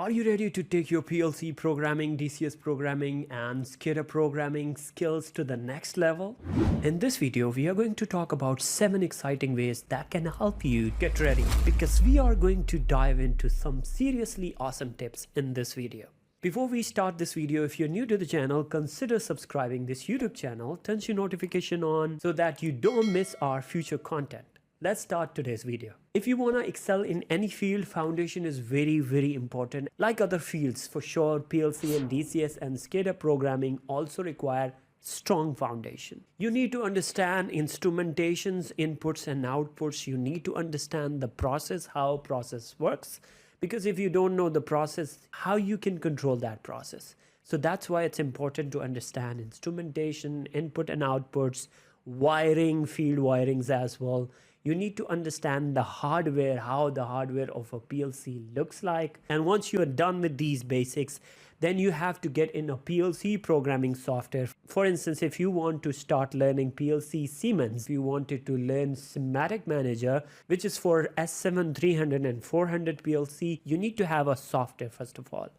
Are you ready to take your PLC programming, DCS programming, and SCADA programming skills to the next level? In this video, we are going to talk about 7 exciting ways that can help you get ready, because we are going to dive into some seriously awesome tips in this video. Before we start this video, if you're new to the channel, consider subscribing this YouTube channel, turn your notification on so that you don't miss our future content. Let's start today's video. If you want to excel in any field, foundation is very important. Like other fields, for sure, PLC and DCS and SCADA programming also require strong foundation. You need to understand instrumentations, inputs and outputs. You need to understand the process, how process works. Because if you don't know the process, how you can control that process? So that's why it's important to understand instrumentation, input and outputs, wiring, field wirings as well. You need to understand the hardware, how the hardware of a PLC looks like. And once you are done with these basics, then you have to get in a PLC programming software. For instance, if you want to start learning PLC Siemens, if you wanted to learn Schematic Manager, which is for S7 300 and 400 PLC, you need to have a software first of all.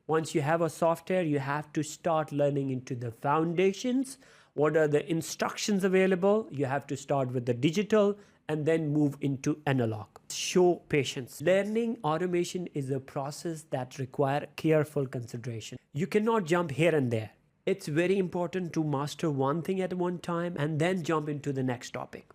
Once you have a software, you have to start learning into the foundations. What are the instructions available? You have to start with the digital and then move into analog. Show patience. Learning automation is a process that requires careful consideration. You cannot jump here and there. It's very important to master one thing at one time and then jump into the next topic.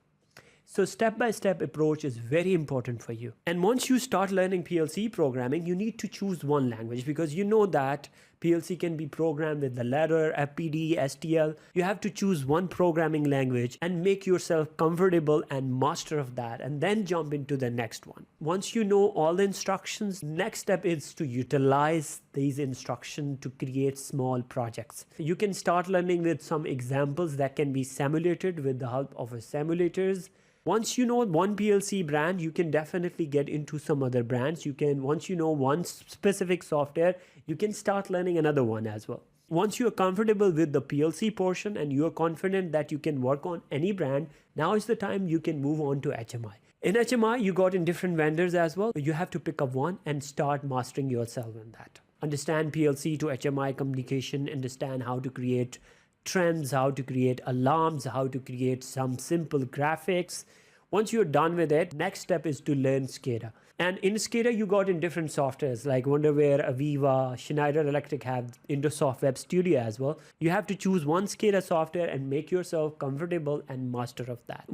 So step-by-step approach is very important for you. And once you start learning PLC programming, you need to choose one language, because you know that PLC can be programmed with the ladder, FPD, STL. You have to choose one programming language and make yourself comfortable and master of that, and then jump into the next one. Once you know all the instructions, next step is to utilize these instructions to create small projects. You can start learning with some examples that can be simulated with the help of simulators. Once you know one PLC brand, you can definitely get into some other brands. Once you know one specific software, you can start learning another one as well. Once you are comfortable with the PLC portion and you are confident that you can work on any brand, now is the time you can move on to HMI. In HMI, you got in different vendors as well. You have to pick up one and start mastering yourself in that. Understand PLC to HMI communication, understand how to create trends, how to create alarms, how to create some simple graphics. Once you're done with it, next step is to learn SCADA. And in SCADA, you got in different softwares like Wonderware, Aviva, Schneider Electric have Indosoft Web Studio as well. You have to choose one SCADA software and make yourself comfortable and master of that.